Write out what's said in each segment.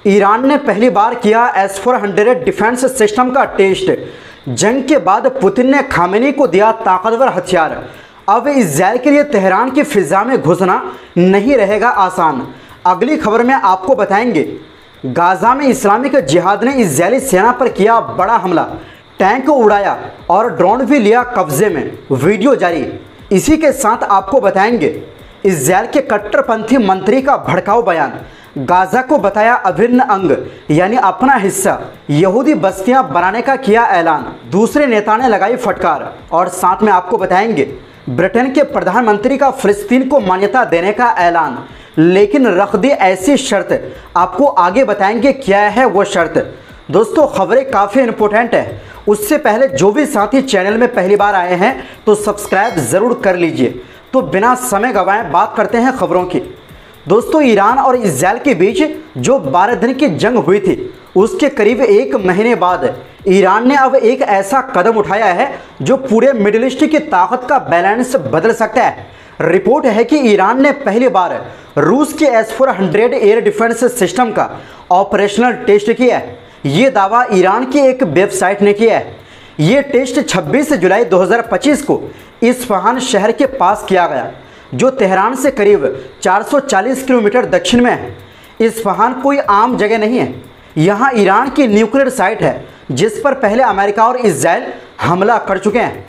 Iran ने पहली बार किया S-400 डिफेंस सिस्टम का टेस्ट। जंग के बाद पुतिन ने खामेनी को दिया ताकतवर हथियार। अब इजराइल के लिए तेहरान की फिजा में घुसना नहीं रहेगा आसान। अगली खबर में आपको बताएंगे गाजा में इस्लामिक जिहाद ने इजरायली सेना पर किया बड़ा हमला, टैंक उड़ाया और ड्रोन भी लिया कब्जे में, वीडियो जारी। इसी के साथ आपको बताएंगे इजरायल के कट्टरपंथी मंत्री का भड़काऊ बयान, गाजा को बताया अभिन्न अंग यानी अपना हिस्सा, यहूदी बस्तियां बनाने का किया ऐलान, दूसरे नेता ने लगाई फटकार। और साथ में आपको बताएंगे ब्रिटेन के प्रधानमंत्री का फिलिस्तीन को मान्यता देने का ऐलान, लेकिन रख दी ऐसी शर्त। आपको आगे बताएंगे क्या है वो शर्त। दोस्तों खबरें काफ़ी इंपॉर्टेंट है, उससे पहले जो भी साथी चैनल में पहली बार आए हैं तो सब्सक्राइब ज़रूर कर लीजिए। तो बिना समय गंवाए बात करते हैं खबरों की। दोस्तों ईरान और इजरायल के बीच जो 12 दिन की जंग हुई थी उसके करीब 1 महीने बाद ईरान ने अब एक ऐसा कदम उठाया है जो पूरे मिडिल ईस्ट की ताकत का बैलेंस बदल सकता है। रिपोर्ट है कि ईरान ने पहली बार रूस के S-400 एयर डिफेंस सिस्टम का ऑपरेशनल टेस्ट किया है। ये दावा ईरान की एक वेबसाइट ने किया है। ये टेस्ट 26 जुलाई 2025 को इस्फहान शहर के पास किया गया, जो तेहरान से करीब 440 किलोमीटर दक्षिण में है। इस्फहान कोई आम जगह नहीं है, यहाँ ईरान की न्यूक्लियर साइट है जिस पर पहले अमेरिका और इजराइल हमला कर चुके हैं।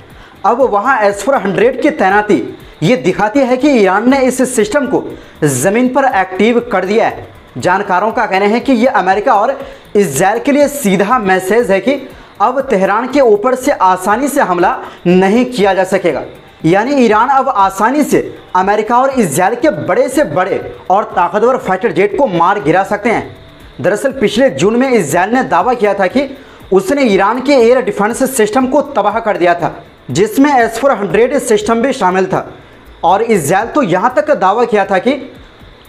अब वहाँ S-400 की तैनाती ये दिखाती है कि ईरान ने इस सिस्टम को ज़मीन पर एक्टिव कर दिया है। जानकारों का कहना है कि ये अमेरिका और इजराइल के लिए सीधा मैसेज है कि अब तेहरान के ऊपर से आसानी से हमला नहीं किया जा सकेगा। यानी ईरान अब आसानी से अमेरिका और इजराइल के बड़े से बड़े और ताकतवर फाइटर जेट को मार गिरा सकते हैं। दरअसल पिछले जून में इजराइल ने दावा किया था कि उसने ईरान के एयर डिफेंस सिस्टम को तबाह कर दिया था, जिसमें S-400 सिस्टम भी शामिल था। और इजराइल तो यहाँ तक दावा किया था कि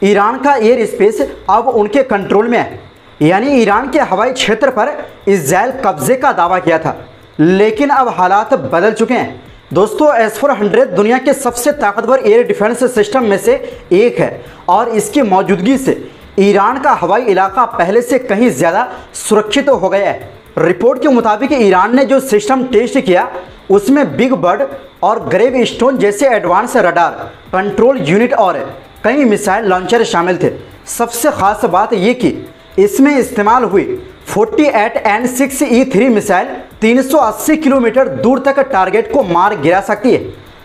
ईरान का एयर स्पेस अब उनके कंट्रोल में है, यानी ईरान के हवाई क्षेत्र पर इजराइल कब्जे का दावा किया था। लेकिन अब हालात बदल चुके हैं। दोस्तों S-400 दुनिया के सबसे ताकतवर एयर डिफेंस सिस्टम में से एक है और इसकी मौजूदगी से ईरान का हवाई इलाका पहले से कहीं ज़्यादा सुरक्षित हो गया है। रिपोर्ट के मुताबिक ईरान ने जो सिस्टम टेस्ट किया उसमें बिग बर्ड और ग्रेव स्टोन जैसे एडवांस रडार, कंट्रोल यूनिट और कई मिसाइल लॉन्चर शामिल थे। सबसे खास बात ये कि इसमें इस्तेमाल हुई 48N6E3 मिसाइल 380 किलोमीटर दूर तक टारगेट को मार गिरा सकती है।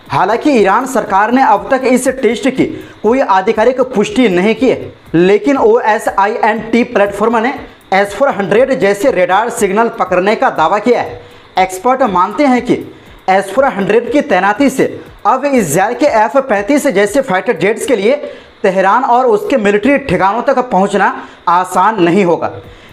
हालांकि ईरान सरकार ने अब तक इस टेस्ट की कोई आधिकारिक पुष्टि नहीं की है, लेकिन OSINT प्लेटफॉर्म ने S-400 जैसे रेडार सिग्नल पकड़ने का दावा किया है। एक्सपर्ट मानते हैं कि S-400 की तैनाती से अब इजरायल के F-35 जैसे फाइटर जेट्स के लिए तेहरान और उसके मिलिट्री ठिकानों तक पहुंचना आसान नहीं होगा।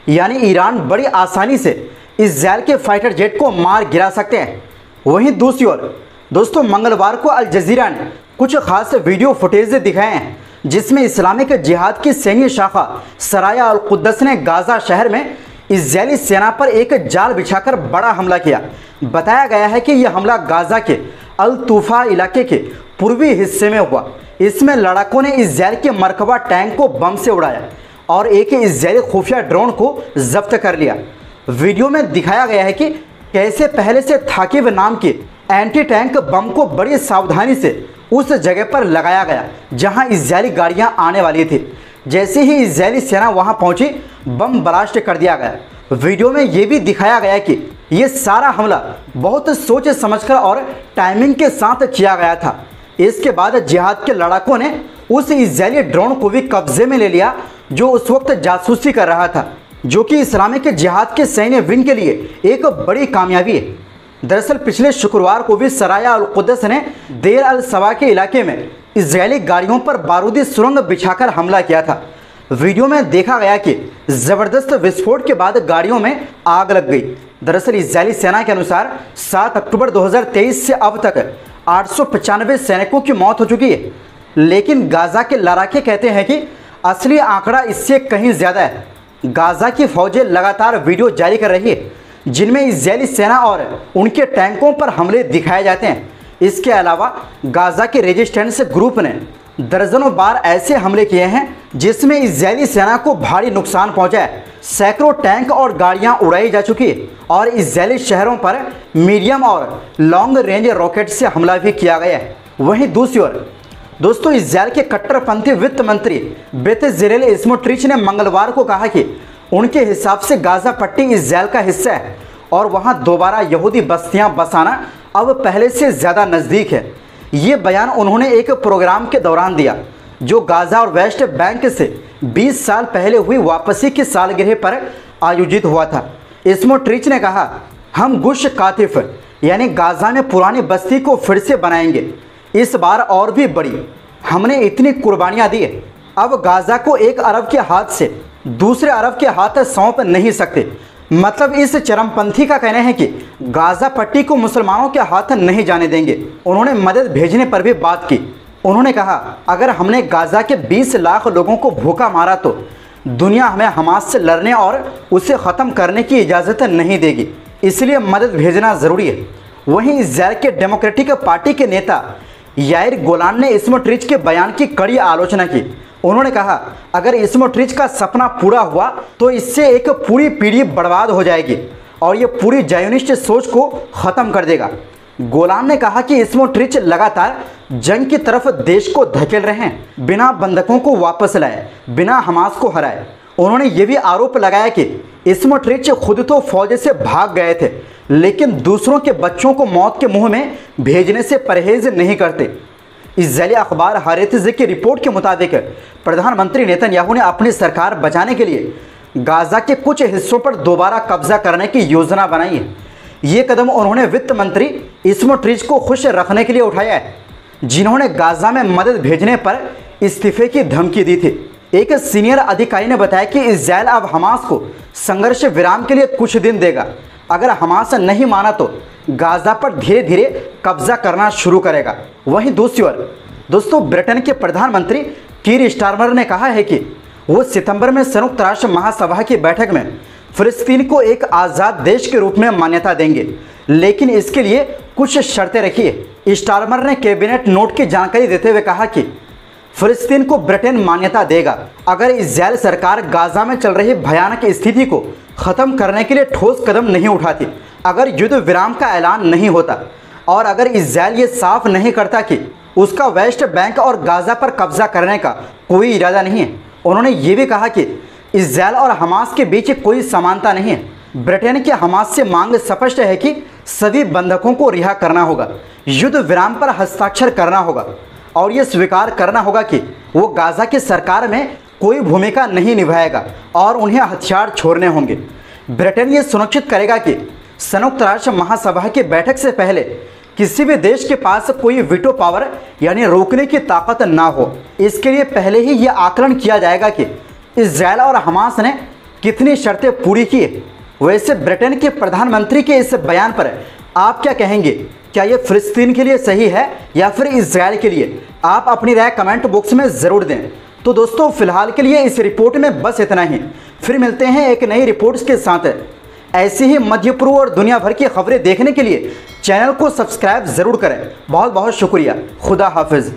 यानी ईरान बड़ी आसानी से इजरायल के फाइटर जेट को मार गिरा सकते हैं। वहीं दूसरी ओर दोस्तों मंगलवार को अल जजीरा ने कुछ खास वीडियो फुटेज दिखाए हैं जिसमें इस्लामिक जिहाद की सैन्य शाखा सराया अल कुद्दस ने गाजा शहर में इजरायली सेना पर एक जाल बिछाकर बड़ा हमला किया। बताया गया है कि यह हमला गाजा के अल तूफा इलाके के पूर्वी हिस्से में हुआ। इसमें लड़ाकों ने इजरायल के मरकबा टैंक को बम से उड़ाया और एक इजरायली खुफिया ड्रोन को जब्त कर लिया। वीडियो में दिखाया गया है कि कैसे पहले से थाकिब नाम के एंटी टैंक बम को बड़ी सावधानी से उस जगह पर लगाया गया जहां इजरायली गाड़ियां आने वाली थी। जैसे ही इजरायली सेना वहां पहुंची, बम ब्लास्ट कर दिया गया। वीडियो में ये भी दिखाया गया कि ये सारा हमला बहुत सोच समझकर और टाइमिंग के साथ किया गया था। इसके बाद जिहाद के लड़ाकों ने उस इजरायली ड्रोन को भी कब्जे में ले लिया जो उस वक्त जासूसी कर रहा था, जो कि इस्लामिक जिहाद के सैन्य विंग के लिए एक बड़ी कामयाबी है। दरअसल पिछले शुक्रवार को भी सराया अल कुद्दस ने देर अल सवा के इलाके में इजरायली गाड़ियों पर बारूदी सुरंग बिछाकर हमला किया था। वीडियो में देखा गया कि ज़बरदस्त विस्फोट के बाद गाड़ियों में आग लग गई। दरअसल इजरायली सेना के अनुसार 7 अक्टूबर 2023 से अब तक 895 सैनिकों की मौत हो चुकी है, लेकिन गाजा के लड़ाके कहते हैं कि असली आंकड़ा इससे कहीं ज़्यादा है। गाजा की फौजें लगातार वीडियो जारी कर रही है जिनमें इजरायली सेना और उनके टैंकों पर हमले दिखाए जाते हैं। इसके अलावा गाजा के रेजिस्टेंस ग्रुप ने दर्जनों बार ऐसे हमले किए हैं जिसमें इजरायली सेना को भारी नुकसान पहुंचा है। सैकड़ों टैंक और गाड़ियां उड़ाई जा चुकी है और इजरायली शहरों पर मीडियम और लॉन्ग रेंज रॉकेट से हमला भी किया गया है। वहीं दूसरी ओर दोस्तों, इजरायल के कट्टरपंथी वित्त मंत्री बेत्ज़लेल स्मोट्रिच ने मंगलवार को कहा कि उनके हिसाब से गाजा पट्टी इजरायल का हिस्सा है और वहां दोबारा यहूदी बस्तियां बसाना अब पहले से ज़्यादा नज़दीक है। ये बयान उन्होंने एक प्रोग्राम के दौरान दिया जो गाजा और वेस्ट बैंक से 20 साल पहले हुई वापसी की सालगिरह पर आयोजित हुआ था। स्मोट्रिच ने कहा, हम गुश कातिफ यानी गाजा में पुरानी बस्ती को फिर से बनाएंगे, इस बार और भी बड़ी। हमने इतनी कुर्बानियां दी है, अब गाजा को एक अरब के हाथ से दूसरे अरब के हाथ सौंप नहीं सकते। मतलब इस चरमपंथी का कहना है कि गाजा पट्टी को मुसलमानों के हाथ नहीं जाने देंगे। उन्होंने मदद भेजने पर भी बात की। उन्होंने कहा, अगर हमने गाजा के 20 लाख लोगों को भूखा मारा तो दुनिया हमें हमास से लड़ने और उसे ख़त्म करने की इजाज़त नहीं देगी, इसलिए मदद भेजना ज़रूरी है। वहीं इजरायल के डेमोक्रेटिक पार्टी के नेता याइर गोलान ने स्मोट्रिच के बयान की कड़ी आलोचना की। उन्होंने कहा, अगर स्मोट्रिच का सपना पूरा हुआ तो इससे एक पूरी पीढ़ी बर्बाद हो जाएगी और ये पूरी ज़ायोनिस्ट सोच को ख़त्म कर देगा। गोलान ने कहा कि स्मोट्रिच लगातार जंग की तरफ देश को धकेल रहे हैं, बिना बंधकों को वापस लाए, बिना हमास को हराए। उन्होंने ये भी आरोप लगाया कि स्मोट्रिच खुद तो फौज से भाग गए थे लेकिन दूसरों के बच्चों को मौत के मुंह में भेजने से परहेज नहीं करते। इजरायली अखबार हारेत्ज़ की रिपोर्ट के मुताबिक प्रधानमंत्री नेतन्याहू ने अपनी सरकार बचाने के लिए गाजा के कुछ हिस्सों पर दोबारा कब्जा करने की योजना बनाई है। ये कदम उन्होंने वित्त मंत्री स्मोट्रिच को खुश रखने के लिए उठाया है, जिन्होंने गाजा में मदद भेजने पर इस्तीफे की धमकी दी थी। एक सीनियर अधिकारी ने बताया कि इजरायल अब हमास को संघर्ष विराम के लिए कुछ दिन देगा। अगर हमास नहीं माना तो गाजा पर धीरे धीरे कब्जा करना शुरू करेगा। वहीं दूसरी ओर दोस्तों, ब्रिटेन के प्रधानमंत्री कीर स्टारमर ने कहा है कि वो सितंबर में संयुक्त राष्ट्र महासभा की बैठक में फिलिस्तीन को एक आज़ाद देश के रूप में मान्यता देंगे, लेकिन इसके लिए कुछ शर्तें रखी है। स्टारमर ने कैबिनेट नोट की जानकारी देते हुए कहा कि फिलिस्तीन को ब्रिटेन मान्यता देगा अगर इजरायल सरकार गाजा में चल रही भयानक स्थिति को ख़त्म करने के लिए ठोस कदम नहीं उठाती, अगर युद्ध विराम का ऐलान नहीं होता और अगर इजरायल ये साफ नहीं करता कि उसका वेस्ट बैंक और गाजा पर कब्जा करने का कोई इरादा नहीं है। उन्होंने ये भी कहा कि इजरायल और हमास के बीच कोई समानता नहीं है। ब्रिटेन के हमास से मांग स्पष्ट है कि सभी बंधकों को रिहा करना होगा, युद्ध विराम पर हस्ताक्षर करना होगा और ये स्वीकार करना होगा कि वो गाजा की सरकार में कोई भूमिका नहीं निभाएगा और उन्हें हथियार छोड़ने होंगे। ब्रिटेन ये सुनिश्चित करेगा कि संयुक्त राष्ट्र महासभा की बैठक से पहले किसी भी देश के पास कोई वीटो पावर यानी रोकने की ताकत ना हो। इसके लिए पहले ही ये आकलन किया जाएगा कि इजरायल और हमास ने कितनी शर्तें पूरी की है। वैसे ब्रिटेन के प्रधानमंत्री के इस बयान पर आप क्या कहेंगे? क्या ये फिलिस्तीन के लिए सही है या फिर इजरायल के लिए? आप अपनी राय कमेंट बॉक्स में ज़रूर दें। तो दोस्तों, फिलहाल के लिए इस रिपोर्ट में बस इतना ही। फिर मिलते हैं एक नई रिपोर्ट्स के साथ। ऐसी ही मध्य पूर्व और दुनिया भर की खबरें देखने के लिए चैनल को सब्सक्राइब ज़रूर करें। बहुत बहुत शुक्रिया। खुदा हाफिज़।